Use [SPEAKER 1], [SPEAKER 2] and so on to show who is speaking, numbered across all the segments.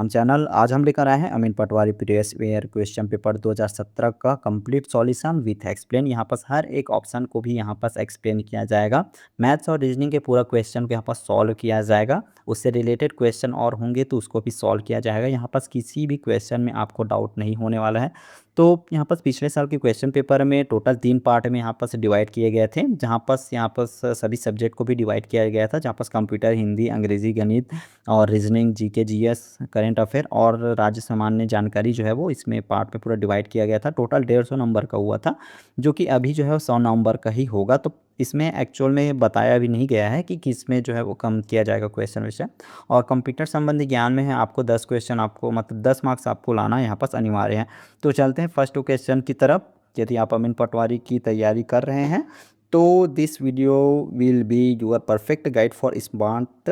[SPEAKER 1] हम चैनल आज हम लेकर आए हैं अमीन पटवारी प्रीवियस ईयर क्वेश्चन पेपर 2017 का कंप्लीट सॉल्यूशन विथ एक्सप्लेन। यहाँ पर हर एक ऑप्शन को भी यहाँ पर एक्सप्लेन किया जाएगा। मैथ्स और रीजनिंग के पूरा क्वेश्चन को यहाँ पर सॉल्व किया जाएगा। उससे रिलेटेड क्वेश्चन और होंगे तो उसको भी सॉल्व किया जाएगा। यहाँ पर किसी भी क्वेश्चन में आपको डाउट नहीं होने वाला है। तो यहाँ पर पिछले साल के क्वेश्चन पेपर में टोटल 3 पार्ट में यहाँ पर डिवाइड किए गए थे, जहाँ पर सभी सब्जेक्ट को भी डिवाइड किया गया था, जहाँ पर कंप्यूटर, हिंदी, अंग्रेजी, गणित और reasoning, GK, GS, current affair और राज्य सामान्य जानकारी जो है वो इसमें पार्ट में पूरा डिवाइड किया गया था। टोटल 150 नंबर का हुआ था, जो कि अभी जो है 100 नंबर का ही होगा। तो इसमें एक्चुअल में बताया भी नहीं गया है कि किस में जो है वो कम किया जाएगा क्वेश्चन वैसे। और कंप्यूटर संबंधी ज्ञान में है आपको 10 क्वेश्चन, आपको मतलब 10 मार्क्स आपको लाना यहाँ पर अनिवार्य है। तो चलते हैं फर्स्ट क्वेश्चन की तरफ। यदि आप अमीन पटवारी की तैयारी कर रहे हैं तो this video will be your perfect guide for smart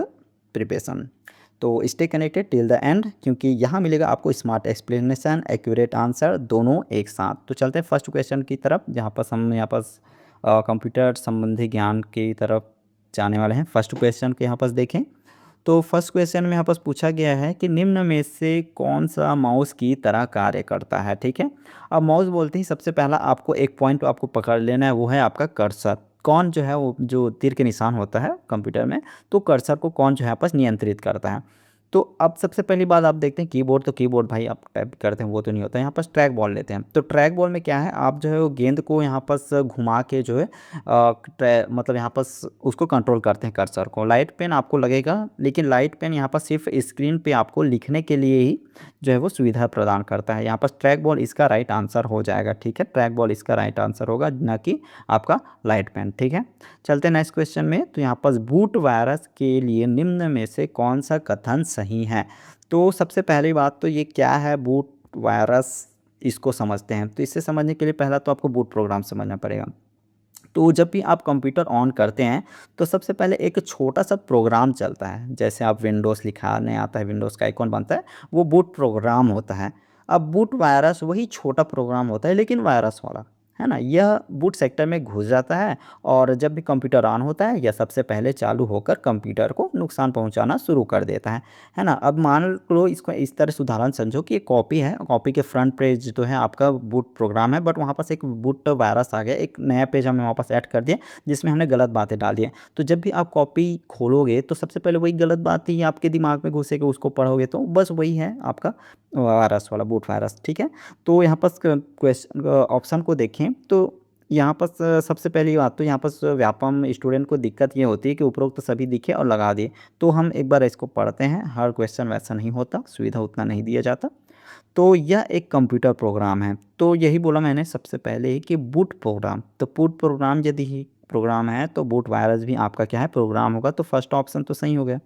[SPEAKER 1] preparation. तो stay connected till the end, क्योंकि यहाँ मिलेगा आपको स्मार्ट एक्सप्लेनेशन, एक्यूरेट आंसर दोनों एक साथ। तो चलते हैं फर्स्ट क्वेश्चन की तरफ, जहाँ पर हम यहाँ पर कंप्यूटर संबंधी ज्ञान की तरफ जाने वाले हैं। फर्स्ट क्वेश्चन के यहाँ पर देखें तो फर्स्ट क्वेश्चन में यहाँ पर पूछा गया है कि निम्न में से कौन सा माउस की तरह कार्य करता है। ठीक है, अब माउस बोलते ही सबसे पहला आपको एक पॉइंट आपको पकड़ लेना है, वो है आपका कर्सर। कौन जो है वो जो तीर के निशान होता है कंप्यूटर में, तो कर्सर को कौन जो है आपस नियंत्रित करता है। तो अब सबसे पहली बात आप देखते हैं कीबोर्ड, तो कीबोर्ड भाई आप टाइप करते हैं वो तो नहीं होता है। यहाँ पर ट्रैक बॉल लेते हैं, तो ट्रैक बॉल में क्या है, आप जो है वो गेंद को यहाँ पर घुमा के जो है मतलब यहाँ पर उसको कंट्रोल करते हैं कर्सर को। लाइट पेन आपको लगेगा, लेकिन लाइट पेन यहाँ पर सिर्फ स्क्रीन पे आपको लिखने के लिए ही जो है वो सुविधा प्रदान करता है। यहाँ पर ट्रैक बॉल इसका राइट आंसर हो जाएगा। ठीक है, ट्रैक बॉल इसका राइट आंसर होगा, ना कि आपका लाइट पेन। ठीक है, चलते हैं नेक्स्ट क्वेश्चन में। तो यहाँ पर बूट वायरस के लिए निम्न में से कौन सा कथन सही है। तो सबसे पहली बात तो ये क्या है बूट वायरस, इसको समझते हैं। तो इसे समझने के लिए पहला तो आपको बूट प्रोग्राम समझना पड़ेगा। तो जब भी आप कंप्यूटर ऑन करते हैं तो सबसे पहले एक छोटा सा प्रोग्राम चलता है। जैसे आप विंडोज़ लिखाने आता है, विंडोज़ का आइकॉन बनता है, वो बूट प्रोग्राम होता है। अब बूट वायरस वही छोटा प्रोग्राम होता है, लेकिन वायरस वाला, है ना। यह बूट सेक्टर में घुस जाता है और जब भी कंप्यूटर ऑन होता है यह सबसे पहले चालू होकर कंप्यूटर को नुकसान पहुंचाना शुरू कर देता है ना। अब मान लो इसको इस तरह से उदाहरण समझो कि एक कॉपी है, कॉपी के फ्रंट पेज तो है आपका बूट प्रोग्राम है, बट वहाँ पास एक बूट वायरस आ गया, एक नया पेज हमने वहाँ पास ऐड कर दिया जिसमें हमने गलत बातें डाल दी। तो जब भी आप कॉपी खोलोगे तो सबसे पहले वही गलत बात ही आपके दिमाग में घुसेगी, उसको पढ़ोगे तो बस वही है आपका वायरस वाला बूट वायरस। ठीक है, तो यहाँ पर क्वेश्चन ऑप्शन को देखें तो यहाँ पर सबसे पहली बात तो यहाँ पर व्यापम स्टूडेंट को दिक्कत ये होती है कि उपरोक्त तो सभी दिखे और लगा दिए। तो हम एक बार इसको पढ़ते हैं, हर क्वेश्चन वैसा नहीं होता, सुविधा उतना नहीं दिया जाता। तो यह एक कंप्यूटर प्रोग्राम है, तो यही बोला मैंने सबसे पहले ही कि बूट प्रोग्राम। तो बूट प्रोग्राम यदि ही प्रोग्राम है तो बूट वायरस भी आपका क्या है, प्रोग्राम होगा। तो फर्स्ट ऑप्शन तो सही हो गया।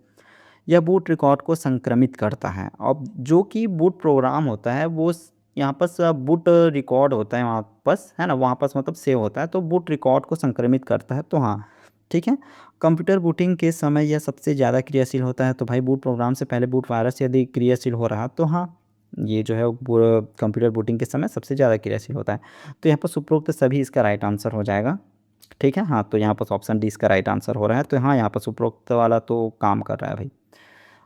[SPEAKER 1] यह बूट रिकॉर्ड को संक्रमित करता है। अब जो कि बूट प्रोग्राम होता है वो यहाँ पर बूट रिकॉर्ड होता है वहाँ पास, है ना, वहाँ पास मतलब सेव होता है, तो बूट रिकॉर्ड को संक्रमित करता है। तो हाँ ठीक है, कंप्यूटर बूटिंग के समय यह सबसे ज़्यादा क्रियाशील होता है। तो भाई बूट प्रोग्राम से पहले बूट वायरस यदि क्रियाशील हो रहा तो हाँ, ये जो है वो कंप्यूटर बूटिंग के समय सबसे ज़्यादा क्रियाशील होता है। तो यहाँ पर उपरोक्त सभी इसका राइट आंसर हो जाएगा। ठीक है, हाँ, तो यहाँ पर ऑप्शन डी इसका राइट आंसर हो रहा है। तो हाँ, यहाँ पर उपरोक्त वाला तो काम कर रहा है भाई।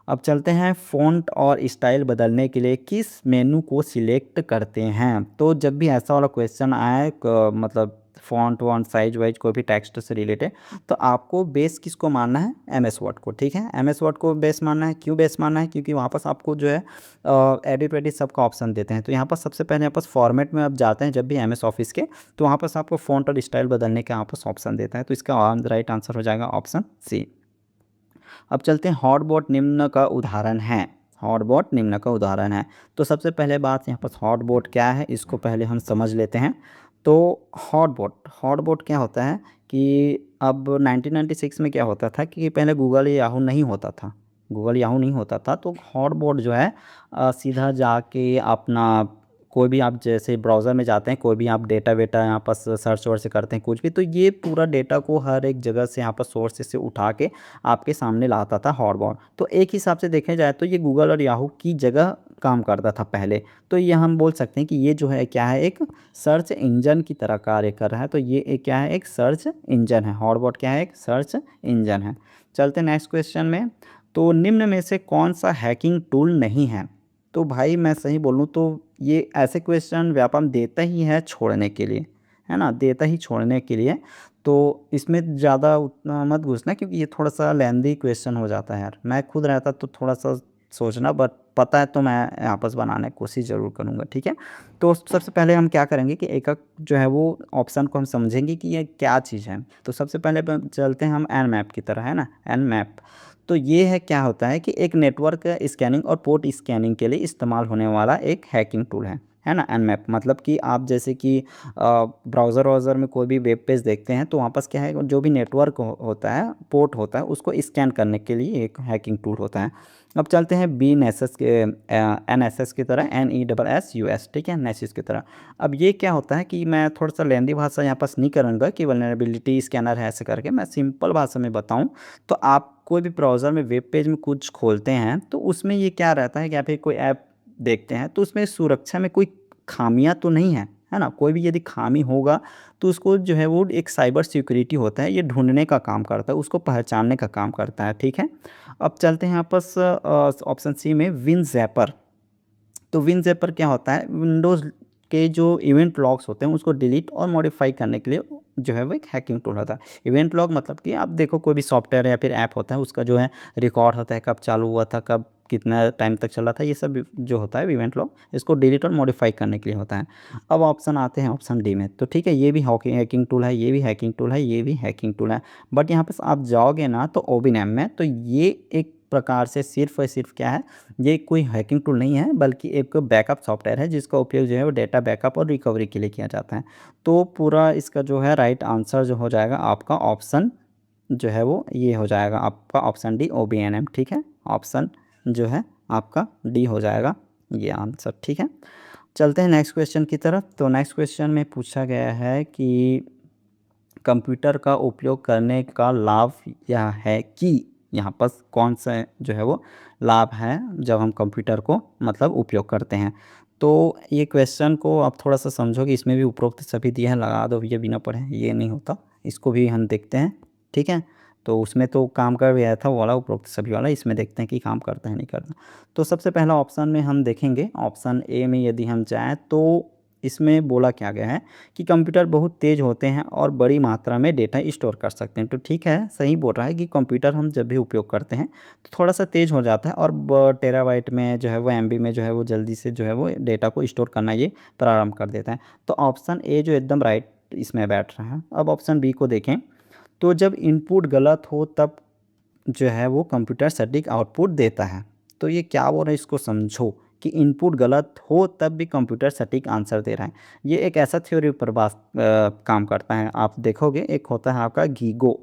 [SPEAKER 1] अब चलते हैं फ़ॉन्ट और स्टाइल बदलने के लिए किस मेनू को सिलेक्ट करते हैं। तो जब भी ऐसा वाला क्वेश्चन आए मतलब फ़ॉन्ट वॉन्ट साइज वाइज कोई भी टेक्स्ट से रिलेटेड, तो आपको बेस किसको मानना है, एम एस वर्ड को। ठीक है, एम एस वर्ड को बेस मानना है। क्यों बेस मानना है, क्योंकि वहाँ पर आपको जो है एडिट वेडिट सबका ऑप्शन देते हैं। तो यहाँ पर सबसे पहले यहाँ पर फॉर्मेट में आप जाते हैं जब भी एम एस ऑफिस के, तो वहाँ पर आपको फ़ॉन्ट और स्टाइल बदलने का यहाँ पर ऑप्शन देता है। तो इसका राइट आंसर हो जाएगा ऑप्शन सी। अब चलते हैं हॉटबॉट निम्न का उदाहरण है। हॉटबॉट निम्न का उदाहरण है। तो सबसे पहले बात यहाँ पर हॉटबॉट क्या है इसको पहले हम समझ लेते हैं। तो हॉटबॉट क्या होता है कि अब 1996 में क्या होता था कि पहले गूगल याहू नहीं होता था, गूगल याहू नहीं होता था। तो हॉटबॉट जो है सीधा जाके अपना कोई भी आप जैसे ब्राउज़र में जाते हैं, कोई भी आप डेटा वेटा यहाँ पर सर्च वर्च करते हैं कुछ भी, तो ये पूरा डेटा को हर एक जगह से यहाँ पर सोर्स से उठा के आपके सामने लाता था हॉटबॉट। तो एक हिसाब से देखे जाए तो ये गूगल और याहू की जगह काम करता था पहले। तो ये हम बोल सकते हैं कि ये जो है क्या है, एक सर्च इंजन की तरह कार्य कर रहा है। तो ये एक क्या है, एक सर्च इंजन है। हॉटबॉट क्या है, एक सर्च इंजन है। चलते नेक्स्ट क्वेश्चन में। तो निम्न में से कौन सा हैकिंग टूल नहीं है। तो भाई मैं सही बोलूँ तो ये ऐसे क्वेश्चन व्यापम देता ही है छोड़ने के लिए, है ना? देता ही छोड़ने के लिए। तो इसमें ज़्यादा उतना मत घुसना क्योंकि ये थोड़ा-सा लेंदी क्वेश्चन हो जाता है यार। मैं खुद रहता तो थोड़ा-सा सोचना, बट पता है तो मैं यहाँ पर बनाने की कोशिश ज़रूर करूँगा, ठीक है? तो सबसे पहले हम क्या करेंगे कि एक-एक जो है वो ऑप्शन को हम समझेंगे कि ये क्या चीज़ है। तो सबसे पहले चलते हैं हम एनमैप की तरह, है ना? एनमैप। तो ये है, क्या होता है कि एक नेटवर्क स्कैनिंग और पोर्ट स्कैनिंग के लिए इस्तेमाल होने वाला एक हैकिंग टूल है ना? एनमैप मतलब कि आप जैसे कि ब्राउज़र में कोई भी वेब पेज देखते हैं तो वहाँ पास क्या है, जो भी नेटवर्क होता है, पोर्ट होता है, उसको स्कैन करने के लिए एक हैकिंग टूल होता है। अब चलते हैं बी नेसेस के एनएसएस की तरह, NESSUS, ठीक है? नेसिस की तरह। अब ये क्या होता है कि मैं थोड़ा-सा लेंदी भाषा यहाँ पास नहीं करूँगा कि वल्नरेबिलिटी स्कैनर है ऐसे करके, मैं सिंपल भाषा में बताऊँ तो आप कोई भी ब्राउज़र में वेब पेज में कुछ खोलते हैं तो उसमें ये क्या रहता है कि आप एक कोई ऐप देखते हैं तो उसमें सुरक्षा में कोई खामियाँ तो नहीं है ना? कोई भी यदि खामी होगा तो उसको जो है वो एक साइबर सिक्योरिटी होता है, ये ढूँढने का काम करता है, उसको पहचानने का काम करता है, ठीक है? अब चलते हैं यहाँ पास ऑप्शन सी में विनज़ैपर। तो विनज़ैपर क्या होता है, विंडोज़ के जो इवेंट लॉग्स होते हैं उसको डिलीट और मॉडिफ़ाई करने के लिए जो है वो एक हैकिंग टूल होता है। इवेंट लॉग मतलब कि आप देखो कोई भी सॉफ्टवेयर या फिर ऐप होता है उसका जो है रिकॉर्ड होता है, कब चालू हुआ था, कब कितना टाइम तक चला था, ये सब जो होता है इवेंट लॉग, इसको डिलीट और मॉडिफ़ाई करने के लिए होता है। अब ऑप्शन आते हैं ऑप्शन डी में, तो ठीक है, ये भी हैकिंग टूल है, ये भी हैकिंग टूल है, ये भी हैकिंग टूल है। बट यहाँ पे आप जाओगे ना तो ओबीनैम में, तो ये एक प्रकार से सिर्फ़ और सिर्फ़ क्या है, ये कोई हैकिंग टूल नहीं है बल्कि एक बैकअप सॉफ्टवेयर है जिसका उपयोग जो है वो डेटा बैकअप और रिकवरी के लिए किया जाता है। तो पूरा इसका जो है राइट आंसर जो हो जाएगा आपका ऑप्शन जो है वो ये हो जाएगा आपका ऑप्शन डी ओबीएनएम, ठीक है? ऑप्शन जो है आपका डी हो जाएगा ये आंसर, ठीक है? चलते हैं नेक्स्ट क्वेश्चन की तरफ। तो नेक्स्ट क्वेश्चन में पूछा गया है कि कंप्यूटर का उपयोग करने का लाभ यह है कि, यहाँ पर कौन सा जो है वो लाभ है जब हम कंप्यूटर को मतलब उपयोग करते हैं। तो ये क्वेश्चन को आप थोड़ा सा समझो कि इसमें भी उपरोक्त सभी दिए हैं, लगा दो ये बिना पढ़े, ये नहीं होता। इसको भी हम देखते हैं, ठीक है? तो उसमें तो काम कर गया था वो वाला उपरोक्त सभी वाला, इसमें देखते हैं कि काम करता है नहीं करता। तो सबसे पहला ऑप्शन में हम देखेंगे, ऑप्शन ए में यदि हम जाएँ तो इसमें बोला क्या गया है कि कंप्यूटर बहुत तेज़ होते हैं और बड़ी मात्रा में डेटा स्टोर कर सकते हैं। तो ठीक है, सही बोल रहा है कि कंप्यूटर हम जब भी उपयोग करते हैं तो थोड़ा-सा तेज़ हो जाता है और टेराबाइट में जो है वो एमबी में जो है वो जल्दी से जो है वो डेटा को स्टोर करना ये प्रारंभ कर देता है। तो ऑप्शन ए जो एकदम राइट इसमें बैठ रहा है। अब ऑप्शन बी को देखें, तो जब इनपुट गलत हो तब जो है वो कंप्यूटर सटीक आउटपुट देता है। तो ये क्या बोल रहा है, इसको समझो कि इनपुट गलत हो तब भी कंप्यूटर सटीक आंसर दे रहा है। ये एक ऐसा थ्योरी पर काम करता है। आप देखोगे एक होता है आपका गीगो,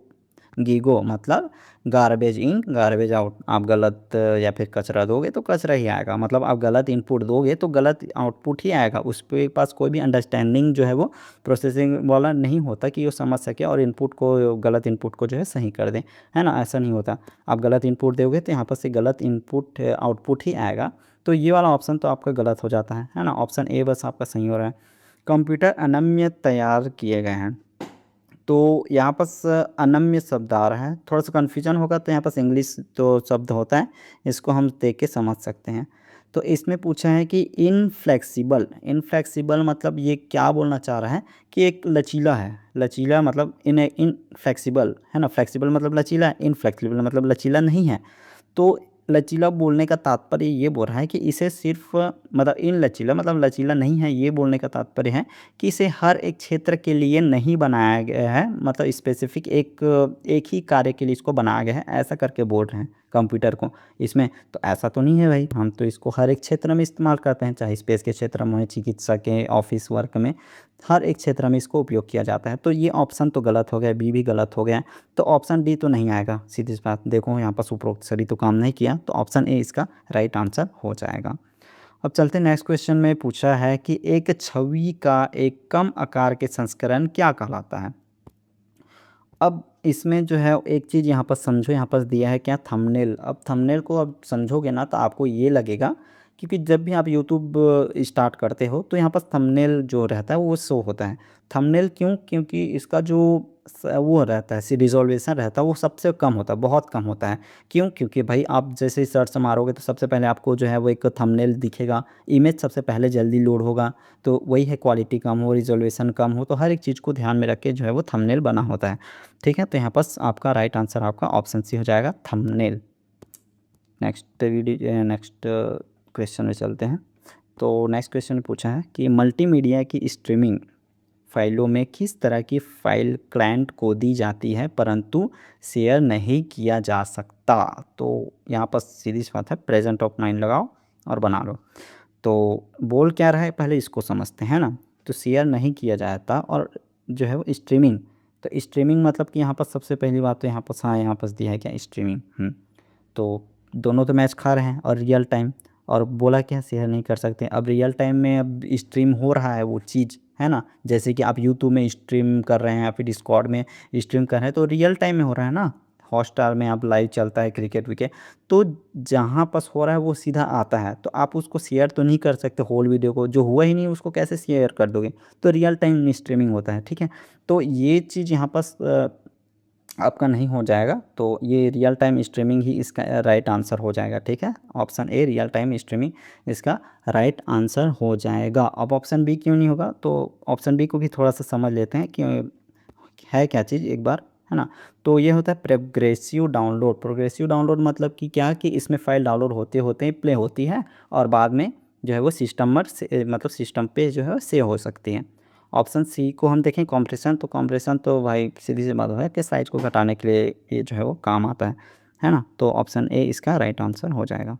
[SPEAKER 1] गीगो मतलब गार्बेज इन गार्बेज आउट। आप गलत या फिर कचरा दोगे तो कचरा ही आएगा, मतलब आप गलत इनपुट दोगे तो गलत आउटपुट ही आएगा। उसके पास कोई भी अंडरस्टैंडिंग जो है वो प्रोसेसिंग वाला नहीं होता कि वो समझ सके और इनपुट को, गलत इनपुट को जो है सही कर दे, है ना? ऐसा नहीं होता। आप गलत इनपुट दोगे तो यहाँ पर से गलत इनपुट आउटपुट ही आएगा। तो ये वाला ऑप्शन तो आपका गलत हो जाता है ना? ऑप्शन ए बस आपका सही हो रहा है। कंप्यूटर अनम्य तैयार किए गए हैं। तो यहाँ पास अनम्य शब्द आ रहा है, थोड़ा-सा कन्फ्यूजन होगा तो यहाँ पास इंग्लिश जो शब्द होता है, इसको हम देख के समझ सकते हैं। तो इसमें पूछा है कि इनफ्लेक्सिबल, इनफ्लेक्सिबल मतलब ये क्या बोलना चाह रहा है कि एक लचीला है, लचीला मतलब इनफ्लेक्सिबल, है ना? फ्लेक्सिबल मतलब लचीला है, इनफ्लेक्सिबल मतलब लचीला नहीं है। तो लचीला बोलने का तात्पर्य ये बोल रहा है कि इसे सिर्फ़ मतलब इन लचीला मतलब लचीला नहीं है, ये बोलने का तात्पर्य है कि इसे हर एक क्षेत्र के लिए नहीं बनाया गया है, मतलब स्पेसिफ़िक एक ही कार्य के लिए इसको बनाया गया है, ऐसा करके बोल रहे हैं कंप्यूटर को इसमें। तो ऐसा तो नहीं है भाई, हम तो इसको हर एक क्षेत्र में इस्तेमाल करते हैं, चाहे स्पेस के क्षेत्र में, चिकित्सा के, ऑफ़िस वर्क में, हर एक क्षेत्र में इसको उपयोग किया जाता है। तो ये ऑप्शन तो गलत हो गया, बी भी गलत हो गया। तो ऑप्शन डी तो नहीं आएगा, सीधी सी बात। देखो यहाँ पर उपरोक्त सभी तो काम नहीं किया, तो ऑप्शन ए इसका राइट आंसर हो जाएगा। अब चलते हैं नेक्स्ट क्वेश्चन में पूछा है कि एक छवि का एक कम आकार के संस्करण क्या कहलाता है? अब इसमें जो है एक चीज़ यहाँ पर समझो, यहाँ पर दिया है क्या, थंबनेल। अब थंबनेल को अब समझोगे ना तो आपको ये लगेगा क्योंकि जब भी आप यूट्यूब स्टार्ट करते हो तो यहाँ पर थंबनेल जो रहता है वो शो होता है। थंबनेल क्यों? क्योंकि इसका जो वो रहता है रिजोल्यूशन रहता है वो सबसे कम होता है, बहुत कम होता है। क्यों? क्योंकि भाई आप जैसे ही सर्च मारोगे तो सबसे पहले आपको जो है वो एक थंबनेल दिखेगा, इमेज सबसे पहले जल्दी लोड होगा। तो वही है, क्वालिटी कम हो, रिजोल्यूशन कम हो, तो हर एक चीज़ को ध्यान में रख के जो है वो थंबनेल बना होता है। ठीक है, तो यहाँ पर आपका राइट आंसर आपका ऑप्शन सी हो जाएगा, थंबनेल। नेक्स्ट क्वेश्चन में चलते हैं। तो नेक्स्ट क्वेश्चन पूछा है कि मल्टीमीडिया की स्ट्रीमिंग फ़ाइलों में किस तरह की फ़ाइल क्लाइंट को दी जाती है परंतु शेयर नहीं किया जा सकता? तो यहाँ पर सीधी सी बात है, प्रेजेंट ऑफ माइंड लगाओ और बना लो। तो बोल क्या रहा है पहले इसको समझते हैं ना। तो शेयर नहीं किया जाता और जो है वो स्ट्रीमिंग, तो स्ट्रीमिंग मतलब कि यहाँ पर सबसे पहली बात तो यहाँ पर हाँ यहाँ पर दिया है क्या, स्ट्रीमिंग। तो दोनों तो मैच खा रहे हैं और रियल टाइम, और बोला क्या शेयर नहीं कर सकते। अब रियल टाइम में अब स्ट्रीम हो रहा है वो चीज़, है ना। जैसे कि आप यूट्यूब में स्ट्रीम कर रहे हैं या फिर डिस्कॉर्ड में स्ट्रीम कर रहे हैं तो रियल टाइम में हो रहा है ना। हॉटस्टार में आप लाइव चलता है क्रिकेट विकेट, तो जहाँ पास हो रहा है वो सीधा आता है, तो आप उसको शेयर तो नहीं कर सकते होल वीडियो को, जो हुआ ही नहीं उसको कैसे शेयर कर दोगे। तो रियल टाइम स्ट्रीमिंग होता है, ठीक है। तो ये चीज़ यहाँ पास आपका नहीं हो जाएगा, तो ये रियल टाइम स्ट्रीमिंग ही इसका राइट आंसर हो जाएगा, ठीक है। Option a real time streaming इसका राइट आंसर हो जाएगा। अब ऑप्शन बी क्यों नहीं होगा, तो ऑप्शन बी को भी थोड़ा सा समझ लेते हैं कि है क्या चीज़ एक बार, है ना। तो ये होता है प्रोग्रेसिव डाउनलोड। प्रोग्रेसिव डाउनलोड मतलब कि क्या, कि इसमें फ़ाइल डाउनलोड होते होते ही प्ले होती है और बाद में जो है वो सिस्टम पर मतलब सिस्टम पे जो है सेव हो सकती है। ऑप्शन सी को हम देखें कंप्रेशन, तो कंप्रेशन तो भाई सीधी सी बात है कि साइज़ को घटाने के लिए ये जो है वो काम आता है ना। तो ऑप्शन ए इसका राइट आंसर हो जाएगा।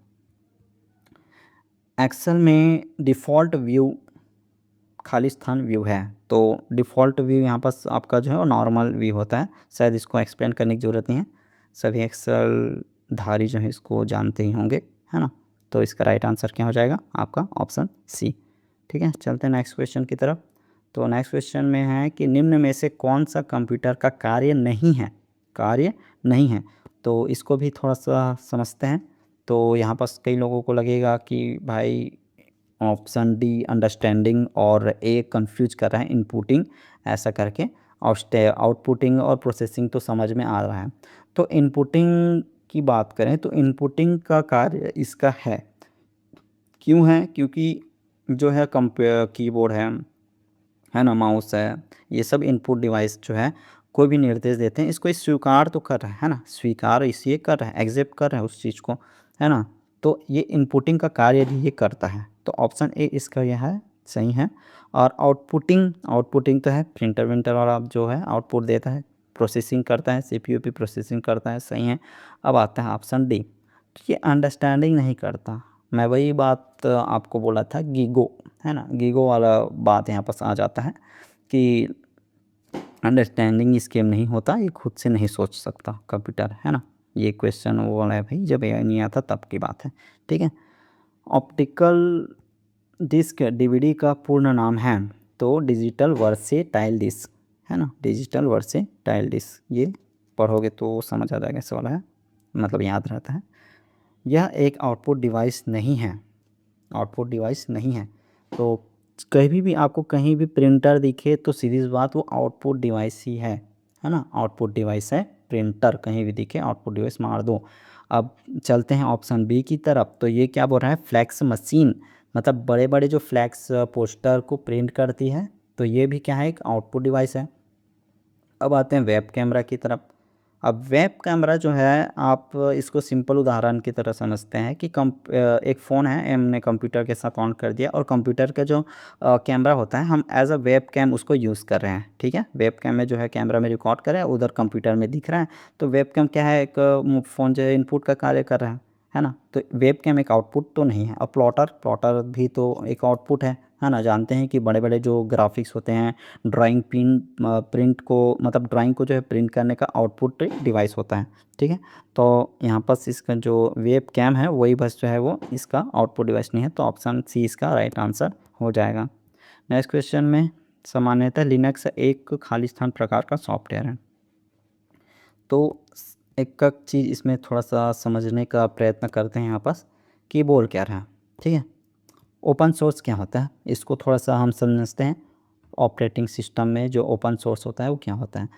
[SPEAKER 1] एक्सेल में डिफ़ॉल्ट व्यू खालिस्तान व्यू है, तो डिफ़ॉल्ट व्यू यहाँ पास आपका जो है वो नॉर्मल व्यू होता है। शायद इसको एक्सप्लेन करने की ज़रूरत नहीं है, सभी एक्सेल धारी जो है इसको जानते ही होंगे, है ना। तो इसका राइट आंसर क्या हो जाएगा आपका, ऑप्शन सी। ठीक है, चलते हैं नेक्स्ट क्वेश्चन की तरफ। तो नेक्स्ट क्वेश्चन में है कि निम्न में से कौन सा कंप्यूटर का कार्य नहीं है। तो इसको भी थोड़ा सा समझते हैं। तो यहाँ पास कई लोगों को लगेगा कि भाई ऑप्शन डी अंडरस्टैंडिंग और ए कंफ्यूज कर रहा है इनपुटिंग ऐसा करके, आउटपुटिंग और प्रोसेसिंग तो समझ में आ रहा है। तो इनपुटिंग की बात करें तो इनपुटिंग का कार्य इसका है। क्यों है? क्योंकि जो है कीबोर्ड है ना, माउस ये सब इनपुट डिवाइस जो है कोई भी निर्देश देते हैं इसको ये स्वीकार तो कर रहा है ना, स्वीकार इसलिए कर रहा है, एक्सेप्ट कर रहा है उस चीज़ को, है ना। तो ये इनपुटिंग का कार्य भी ये करता है, तो ऑप्शन ए इसका यह है, सही है। और आउटपुटिंग तो है प्रिंटर विंटर और आप जो है आउटपुट देता है, प्रोसेसिंग करता है, सीपीयू पे प्रोसेसिंग करता है, सही है। अब आता है ऑप्शन डी, ये अंडरस्टैंडिंग नहीं करता। मैं वही बात आपको बोला था गीगो, है ना, गीगो वाला बात यहाँ पास आ जाता है कि अंडरस्टैंडिंग स्कीम नहीं होता, ये खुद से नहीं सोच सकता कंप्यूटर, है ना। ये क्वेश्चन वो वाला है भाई, जब एआई नहीं आता तब की बात है, ठीक है। ऑप्टिकल डिस्क डीवीडी का पूर्ण नाम है, तो डिजिटल वर्सेटाइल डिस्क, है ना, डिजिटल वर्सेटाइल डिस्क। ये पढ़ोगे तो समझ आ जाएगा, इस वाला है मतलब याद रहता है। यह एक आउटपुट डिवाइस नहीं है, आउटपुट डिवाइस नहीं है। तो कहीं भी आपको कहीं भी प्रिंटर दिखे तो सीधी सी बात वो आउटपुट डिवाइस ही है ना, आउटपुट डिवाइस है प्रिंटर, कहीं भी दिखे आउटपुट डिवाइस मार दो। अब चलते हैं ऑप्शन बी की तरफ। तो ये क्या बोल रहा है, फ्लैक्स मशीन, मतलब बड़े बड़े जो फ्लैक्स पोस्टर को प्रिंट करती है, तो ये भी क्या है, एक आउटपुट डिवाइस है। अब आते हैं वेब कैमरा की तरफ। अब वेब कैमरा जो है आप इसको सिंपल उदाहरण की तरह समझते हैं कि एक फ़ोन है, हमने कंप्यूटर के साथ ऑन कर दिया और कंप्यूटर का जो कैमरा होता है हम एज अ वेब कैम उसको यूज़ कर रहे हैं, ठीक है। वेब कैम में जो है कैमरा में रिकॉर्ड कर रहे हैं, उधर कंप्यूटर में दिख रहा है। तो वेब कैम क्या है, एक फ़ोन जो है इनपुट का कार्य कर रहा है ना। तो वेब कैम एक आउटपुट तो नहीं है। और प्लॉटर भी तो एक आउटपुट है ना। जानते हैं कि बड़े बड़े जो ग्राफिक्स होते हैं, ड्राइंग प्रिंट को मतलब ड्राइंग को जो है प्रिंट करने का आउटपुट डिवाइस होता है, ठीक है। तो यहाँ पर इसका जो वेब कैम है वही बस जो है वो इसका आउटपुट डिवाइस नहीं है, तो ऑप्शन सी इसका राइट आंसर हो जाएगा। नेक्स्ट क्वेश्चन में, सामान्यतः लिनक्स एक खालिस्तान प्रकार का सॉफ्टवेयर है। तो एक चीज़ इसमें थोड़ा सा समझने का प्रयत्न करते हैं यहाँ पास कि बोल क्या रहा है। ठीक है। ओपन सोर्स क्या होता है, इसको थोड़ा सा हम समझते हैं। ऑपरेटिंग सिस्टम में जो ओपन सोर्स होता है वो क्या होता है।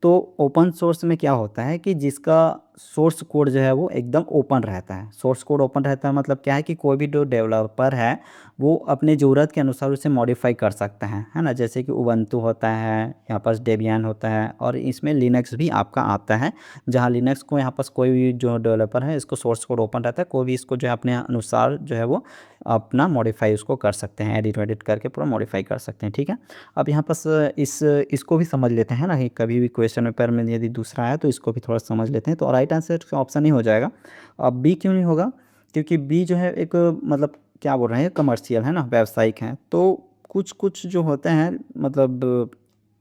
[SPEAKER 1] तो ओपन सोर्स में क्या होता है कि जिसका सोर्स कोड जो है वो एकदम ओपन रहता है। सोर्स कोड ओपन रहता है मतलब क्या है कि कोई भी जो डेवलपर है वो अपने ज़रूरत के अनुसार उसे मॉडिफाई कर सकता है ना। जैसे कि उबंटू होता है, यहाँ पास डेबियन होता है और इसमें लिनक्स भी आपका आता है। जहाँ लिनक्स को यहाँ पास कोई भी जो डेवलपर है इसको सोर्स कोड ओपन रहता है, कोई भी इसको जो है अपने अनुसार जो है वो अपना मॉडिफाई उसको कर सकते हैं, एडिट वेडिट करके पूरा मॉडिफाई कर सकते हैं। ठीक है। अब यहाँ पास इसको भी समझ लेते हैं ना कि कभी भी क्वेश्चन पेपर में यदि दूसरा आया तो इसको भी थोड़ा समझ लेते हैं। तो राइट आंसर का ऑप्शन ही हो जाएगा। अब बी क्यों नहीं होगा, क्योंकि बी जो है एक मतलब क्या बोल रहे हैं, कमर्शियल है ना, व्यावसायिक है। तो कुछ कुछ जो होते हैं मतलब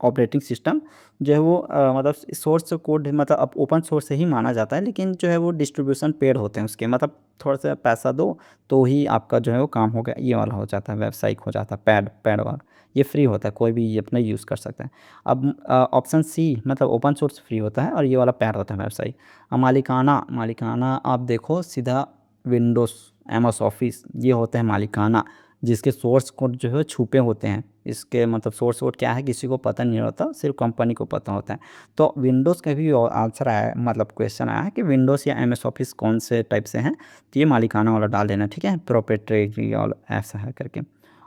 [SPEAKER 1] ऑपरेटिंग सिस्टम जो है वो मतलब सोर्स कोड मतलब अब ओपन सोर्स से ही माना जाता है, लेकिन जो है वो डिस्ट्रीब्यूशन पेड होते हैं उसके, मतलब थोड़ा सा पैसा दो तो ही आपका जो है वो काम हो गया, ये वाला हो जाता है, व्यावसायिक हो जाता है। पैड पैड वाला ये फ्री होता है, कोई भी ये अपना यूज़ कर सकता है। अब ऑप्शन सी मतलब ओपन सोर्स फ्री होता है और ये वाला पैड होता है व्यावसायिक। अब मालिकाना, मालिकाना आप देखो सीधा विंडोज़, एमएस ऑफिस ये होते हैं मालिकाना, जिसके सोर्स कोड जो है छुपे होते हैं। इसके मतलब सोर्स कोड क्या है किसी को पता नहीं होता, सिर्फ कंपनी को पता होता है। तो विंडोज़ का भी आंसर आया है, मतलब क्वेश्चन आया है कि विंडोज़ या एमएस ऑफिस कौन से टाइप से हैं, तो ये मालिकाना वाला डाल देना। ठीक है, प्रोप्राइटरी और ऐसा है करके।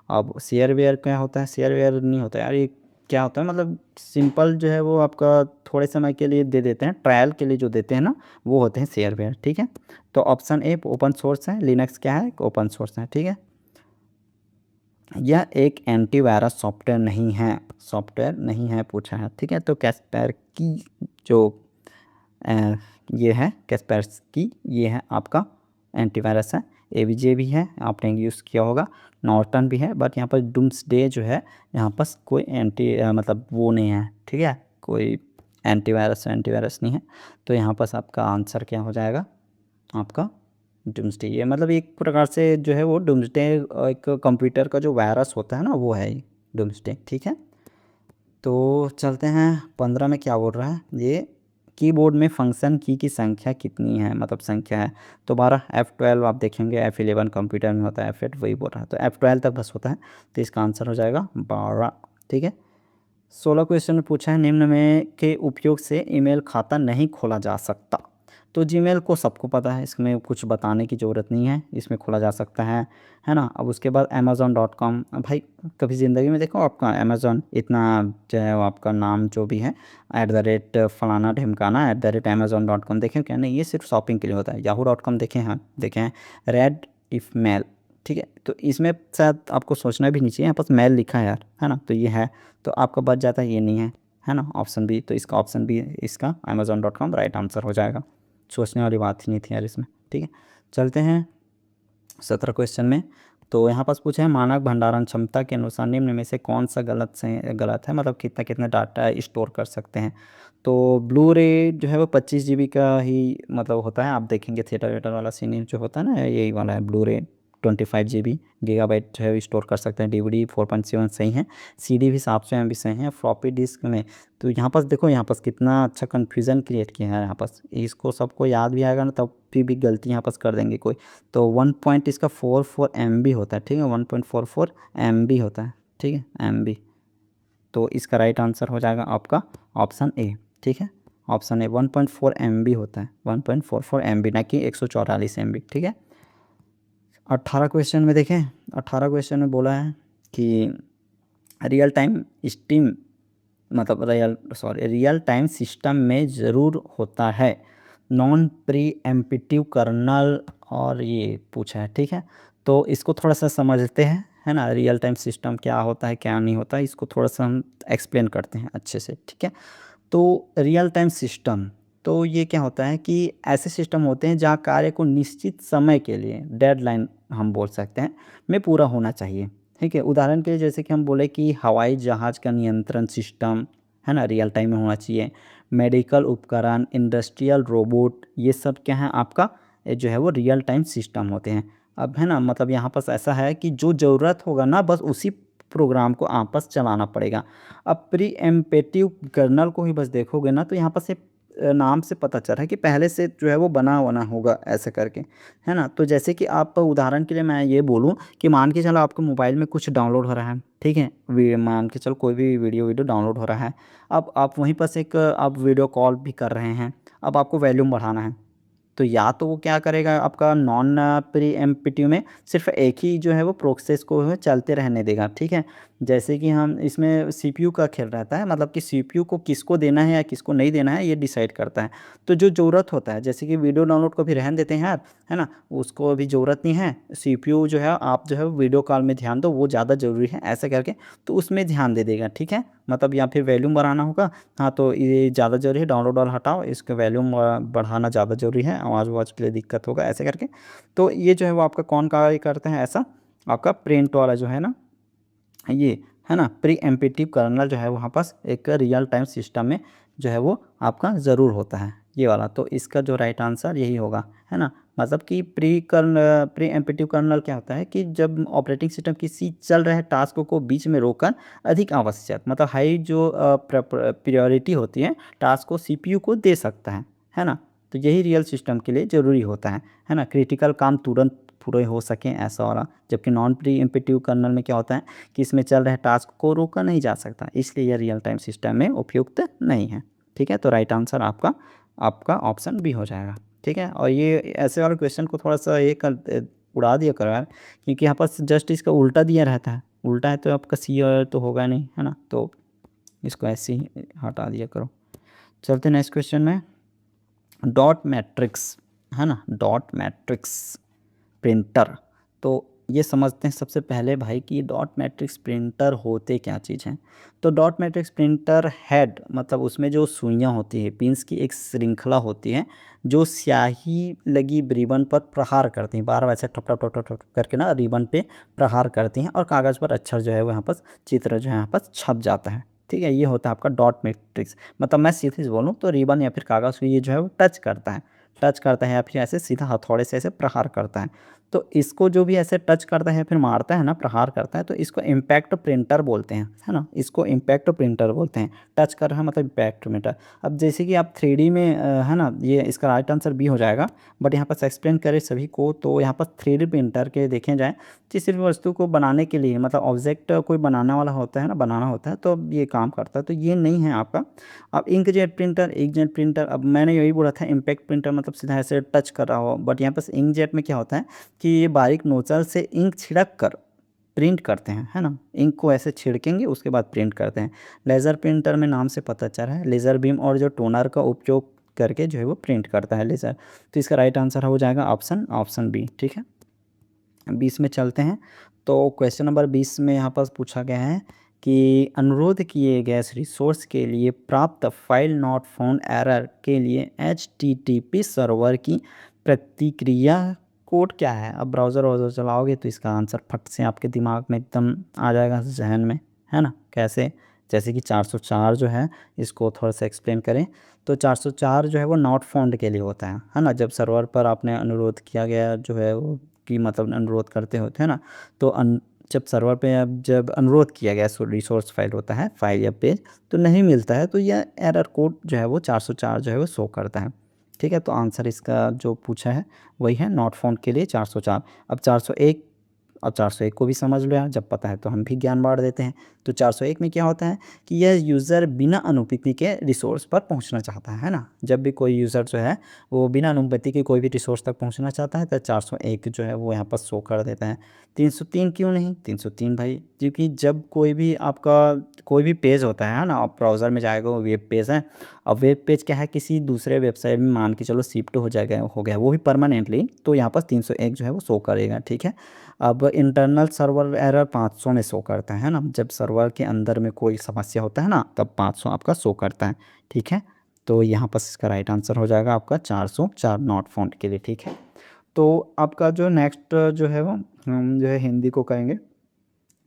[SPEAKER 1] अब शेयरवेयर क्या होता है, शेयरवेयर नहीं होता यार, ये क्या होता है मतलब सिंपल जो है वो आपका थोड़े समय के लिए दे देते हैं, ट्रायल के लिए जो देते हैं ना वो होते हैं शेयरवेयर। ठीक है। तो ऑप्शन ए ओपन सोर्स है, लिनक्स क्या है ओपन सोर्स है। ठीक है। यह एक एंटीवायरस सॉफ्टवेयर नहीं है, सॉफ्टवेयर नहीं है पूछा है। ठीक है। तो कैस्पेरस्की जो अ, ये है कैस्पेरस्की, ये है आपका एंटीवायरस है। एवीजे भी है, आपने यूज़ किया होगा। नॉर्टन भी है, बट यहाँ पर डूम्सडे जो है यहाँ पर कोई मतलब वो नहीं है। ठीक है, कोई एंटीवायरस एंटीवायरस नहीं है। तो यहाँ पर आपका आंसर क्या हो जाएगा, आपका डूम्सडे। ये मतलब एक प्रकार से जो है वो डूम्सडे एक कंप्यूटर का जो वायरस होता है ना वो है डूम्सडे। ठीक है। तो चलते हैं 15 में क्या बोल रहा है ये, कीबोर्ड में फंक्शन की संख्या कितनी है, मतलब संख्या है तो 12। F12 आप देखेंगे, F11 कंप्यूटर में होता है, F8 वही बोल रहा है, तो F12 तक बस होता है। तो इसका आंसर हो जाएगा 12। ठीक है। 16 क्वेश्चन में पूछा है निम्न में के उपयोग से ईमेल खाता नहीं खोला जा सकता। तो जीमेल को सबको पता है, इसमें कुछ बताने की ज़रूरत नहीं है, इसमें खोला जा सकता है ना। अब उसके बाद amazon.com, भाई कभी ज़िंदगी में देखो आपका अमेज़ॉन इतना जो है वो आपका नाम जो भी है फलाना ढिमकाना @amazon.com देखें क्या, नहीं ये सिर्फ शॉपिंग के लिए होता है। yahoo.com देखें, हाँ देखें हैं। रेड इफ़ मेल, ठीक है। तो इसमें शायद आपको सोचना भी नहीं चाहिए, यहाँ पर मेल लिखा है यार, है ना, तो ये है। तो आपका बच जाता है ये नहीं है ना ऑप्शन बी। तो इसका ऑप्शन बी इसका amazon.com राइट आंसर हो जाएगा। सोचने वाली बात ही नहीं थी यार इसमें। ठीक है। चलते हैं 17 क्वेश्चन में। तो यहाँ पास पूछा है मानक भंडारण क्षमता के अनुसार निम्न में से कौन सा गलत है, मतलब कितना कितना डाटा स्टोर कर सकते हैं। तो ब्लू रे जो है वो 25 GB का ही मतलब होता है। आप देखेंगे थिएटर वेटर वाला सीन जो होता है ना यही वाला है, ब्लू रे 25 GB गीगाबाइट जो है स्टोर कर सकते हैं। DVD 4.7 सही है। CD भी 700 MB सही है। फ्लॉपी डिस्क में तो यहाँ पास देखो, यहाँ पास कितना अच्छा कन्फ्यूज़न क्रिएट किया है। यहाँ पास इसको सबको याद भी आएगा ना, तब भी गलती यहाँ पास कर देंगे कोई। तो 1 पॉइंट इसका 44 MB होता है। ठीक है, 1.44 MB होता है। ठीक है, MB। तो इसका राइट आंसर हो जाएगा आपका ऑप्शन ए। ठीक है, ऑप्शन ए 1.4 MB होता है, 1.44 MB ना कि 144 MB। ठीक है। 18 क्वेश्चन में देखें, 18 क्वेश्चन में बोला है कि रियल टाइम स्टीम मतलब रियल टाइम सिस्टम में ज़रूर होता है नॉन प्री एम्पिटिव कर्नल, और ये पूछा है। ठीक है। तो इसको थोड़ा सा समझते हैं, है ना, रियल टाइम सिस्टम क्या होता है क्या नहीं होता है, इसको थोड़ा सा हम एक्सप्लेन करते हैं अच्छे से। ठीक है। तो रियल टाइम सिस्टम, तो ये क्या होता है कि ऐसे सिस्टम होते हैं जहाँ कार्य को निश्चित समय के लिए, डेडलाइन हम बोल सकते हैं, में पूरा होना चाहिए। ठीक है। उदाहरण के लिए जैसे कि हम बोले कि हवाई जहाज़ का नियंत्रण सिस्टम, है ना, रियल टाइम में होना चाहिए। मेडिकल उपकरण, इंडस्ट्रियल रोबोट, ये सब क्या है आपका जो है वो रियल टाइम सिस्टम होते हैं। अब है ना, मतलब यहाँ पर ऐसा है कि जो ज़रूरत होगा ना बस उसी प्रोग्राम को आपस चलाना पड़ेगा। अब प्री एम्पेटिव कर्नल को ही बस देखोगे ना तो यहाँ पर से नाम से पता चल रहा है कि पहले से जो है वो बना बना होगा ऐसे करके, है ना। तो जैसे कि आप उदाहरण के लिए मैं ये बोलूँ कि मान के चलो आपके मोबाइल में कुछ डाउनलोड हो रहा है, ठीक है, मान के चलो कोई भी वीडियो डाउनलोड हो रहा है। अब आप वहीं पर से एक आप वीडियो कॉल भी कर रहे हैं, अब आपको वॉल्यूम बढ़ाना है, तो या तो वो क्या करेगा आपका नॉन प्री एम्पटीव में सिर्फ एक ही जो है वो प्रोसेस को है चलते रहने देगा, ठीक है। जैसे कि हम इसमें सीपीयू का खेल रहता है, मतलब कि सीपीयू को किसको देना है या किसको नहीं देना है ये डिसाइड करता है। तो जो ज़रूरत होता है, जैसे कि वीडियो डाउनलोड को भी रहने देते हैं यार, है ना, उसको अभी ज़रूरत नहीं है, सीपीयू जो है आप जो है वीडियो कॉल में ध्यान दो, वो ज़्यादा ज़रूरी है ऐसे करके, तो उसमें ध्यान दे देगा, ठीक है। मतलब या फिर वॉल्यूम बढ़ाना होगा, हाँ तो ये ज़्यादा ज़रूरी है, डाउनलोड वाला हटाओ, इसका वॉल्यूम बढ़ाना ज़्यादा ज़रूरी है, आवाज़ वाज के लिए दिक्कत होगा ऐसे करके। तो ये जो है वो आपका कौन कार्य करते हैं ऐसा, आपका प्रिंट वाला जो है ना, ये है ना, प्री एम्पटीव कर्नल जो है वहाँ पास एक रियल टाइम सिस्टम में जो है वो आपका ज़रूर होता है ये वाला। तो इसका जो राइट आंसर यही होगा, है ना। मतलब कि प्री एम्पटीव कर्नल क्या होता है कि जब ऑपरेटिंग सिस्टम किसी चल रहे टास्क को बीच में रोककर अधिक आवश्यक मतलब हाई जो प्रायोरिटी होती है टास्क को सीपीयू को दे सकता है ना। तो यही रियल सिस्टम के लिए ज़रूरी होता है ना, क्रिटिकल काम तुरंत पूरे हो सकें ऐसा वाला। जबकि नॉन प्री एम्पटीव कर्नल में क्या होता है कि इसमें चल रहे टास्क को रोका नहीं जा सकता, इसलिए यह रियल टाइम सिस्टम में उपयुक्त नहीं है, ठीक है। तो राइट आंसर आपका आपका ऑप्शन बी हो जाएगा, ठीक है। और ये ऐसे वाले क्वेश्चन को थोड़ा सा ये उड़ा दिया करो यार, क्योंकि यहाँ पर जस्ट इसका उल्टा दिया रहता है, उल्टा है तो आपका सी तो होगा नहीं, है ना। तो इसको ऐसे ही हटा दिया करो। चलते नेक्स्ट क्वेश्चन में, डॉट मैट्रिक्स, है ना, डॉट मैट्रिक्स प्रिंटर। तो ये समझते हैं सबसे पहले भाई कि डॉट मैट्रिक्स प्रिंटर होते क्या चीज़ हैं। तो डॉट मैट्रिक्स प्रिंटर हेड मतलब उसमें जो सुइयाँ होती है, पिंस की एक श्रृंखला होती है जो स्याही लगी रिबन पर प्रहार करती हैं, बार बार ऐसे ठप ठप ठप ठप ठप करके ना रिबन पे प्रहार करती हैं और कागज़ पर अक्षर जो है वो यहाँ पर चित्र जो है यहाँ पर छप जाता है, ठीक है। ये होता है आपका डॉट मैट्रिक्स। मतलब मैं सीधे से बोलूँ तो रिबन या फिर कागज़ को ये जो है वो टच करता है या फिर ऐसे सीधा हथौड़े से ऐसे प्रहार करता है। तो इसको जो भी ऐसे टच करता है फिर मारता है ना, प्रहार करता है, तो इसको इम्पैक्ट प्रिंटर बोलते हैं, है ना, इसको इम्पैक्ट प्रिंटर बोलते हैं। टच कर रहा है मतलब इम्पैक्ट प्रिंटर। अब जैसे कि आप 3D में है ना, ये इसका राइट आंसर बी हो जाएगा। बट यहाँ पर एक्सप्लेन करें सभी को तो यहाँ पर 3D प्रिंटर के देखें जाए किसी भी वस्तु को बनाने के लिए, मतलब ऑब्जेक्ट कोई बनाने वाला होता है ना, बनाना होता है तो ये काम करता है। तो ये नहीं है आपका। अब इंकजेट प्रिंटर, अब मैंने यही बोला था इम्पैक्ट प्रिंटर मतलब सीधा ऐसे टच कर रहा हो, बट यहाँ पर इंकजेट में क्या होता है कि ये बारीक नोजल से इंक छिड़क कर प्रिंट करते हैं, है ना, इंक को ऐसे छिड़केंगे उसके बाद प्रिंट करते हैं। लेज़र प्रिंटर में नाम से पता चल रहा है लेज़र बीम और जो टोनर का उपयोग करके जो है वो प्रिंट करता है लेज़र। तो इसका राइट आंसर हो जाएगा ऑप्शन ऑप्शन बी, ठीक है। 20 में चलते हैं। तो क्वेश्चन नंबर 20 में यहाँ पर पूछा गया है कि अनुरोध किए गए रिसोर्स के लिए प्राप्त फाइल नॉट फाउंड एरर के लिए HTTP सर्वर की प्रतिक्रिया कोड क्या है। अब ब्राउज़र चलाओगे तो इसका आंसर फट से आपके दिमाग में एकदम आ जाएगा जहन में, है ना। कैसे, जैसे कि 404 जो है इसको थोड़ा सा एक्सप्लेन करें तो 404 जो है वो नॉट फाउंड के लिए होता है ना। जब सर्वर पर आपने अनुरोध किया गया जो है वो कि मतलब अनुरोध करते होते हैं ना, तो जब सर्वर पे अब जब अनुरोध किया गया रिसोर्स फाइल होता है, फाइल या पेज तो नहीं मिलता है, तो यह एरर कोड जो है वो 404 जो है वो शो करता है, ठीक है। तो आंसर इसका जो पूछा है वही है नॉट फाउंड के लिए 404। अब 401, अब 401 को भी समझ लो यार, जब पता है तो हम भी ज्ञान बाँट देते हैं। तो 401 में क्या होता है कि यह यूज़र बिना अनुमति के रिसोर्स पर पहुंचना चाहता है ना। जब भी कोई यूज़र जो है वो बिना अनुमति के कोई भी रिसोर्स तक पहुंचना चाहता है तो 401 जो है वो यहाँ पर शो कर देता है। 303 क्यों नहीं, 303 भाई क्योंकि जब कोई भी आपका कोई भी पेज होता है ना, आप ब्राउज़र में जाएगा वो वेब पेज है। अब वेब पेज क्या है किसी दूसरे वेबसाइट में मान के चलो शिफ्ट हो गया वो भी परमानेंटली, तो यहाँ पर 301 जो है वो शो करेगा, ठीक है। अब इंटरनल सर्वर एरर 500 में शो करता है ना, जब सर्वर के अंदर में कोई समस्या होता है ना तब 500 आपका शो करता है, ठीक है। तो यहाँ पर इसका राइट आंसर हो जाएगा आपका 404 नॉट फाउंड के लिए, ठीक है। तो आपका जो नेक्स्ट जो है वो हम जो है हिंदी को करेंगे।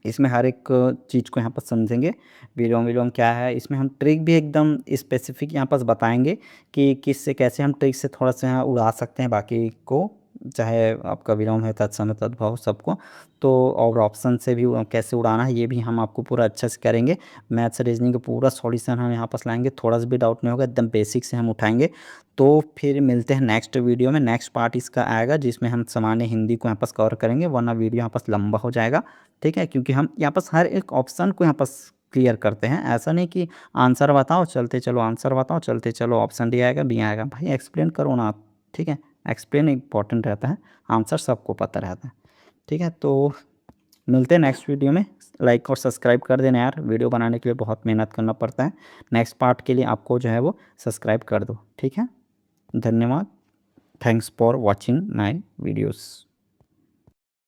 [SPEAKER 1] इसमें हर एक चीज़ को यहाँ पर समझेंगे, विलोम विलोम क्या है, इसमें हम ट्रिक भी एकदम स्पेसिफिक यहाँ पर बताएंगे कि किससे कैसे हम ट्रिक से थोड़ा सा यहाँ उड़ा सकते हैं बाकी को चाहे आपका विलोम है, तत्सम है, तद्भव सबको। तो और ऑप्शन से भी कैसे उड़ाना है ये भी हम आपको पूरा अच्छे से करेंगे। मैथ्स रीजनिंग का पूरा सॉल्यूशन हम यहाँ पास लाएंगे, थोड़ा सा भी डाउट नहीं होगा, एकदम बेसिक से हम उठाएंगे। तो फिर मिलते हैं नेक्स्ट वीडियो में। नेक्स्ट पार्ट इसका आएगा जिसमें हम सामान्य हिंदी को यहाँ पास कवर करेंगे, वरना वीडियो यहाँ पास लंबा हो जाएगा। ठीक है, क्योंकि हम यहाँ पास हर एक ऑप्शन को यहाँ पास क्लियर करते हैं। ऐसा नहीं कि आंसर बताओ चलते चलो, आंसर बताओ चलते चलो, ऑप्शन डी आएगा बी आएगा, भाई एक्सप्लेन करो ना आप। ठीक है, एक्सप्लेन इंपॉर्टेंट रहता है, आंसर सबको पता रहता है। ठीक है, तो मिलते हैं नेक्स्ट वीडियो में। लाइक और सब्सक्राइब कर देना यार, वीडियो बनाने के लिए बहुत मेहनत करना पड़ता है। नेक्स्ट पार्ट के लिए आपको जो है वो सब्सक्राइब कर दो। ठीक है, धन्यवाद। Thanks for watching my videos.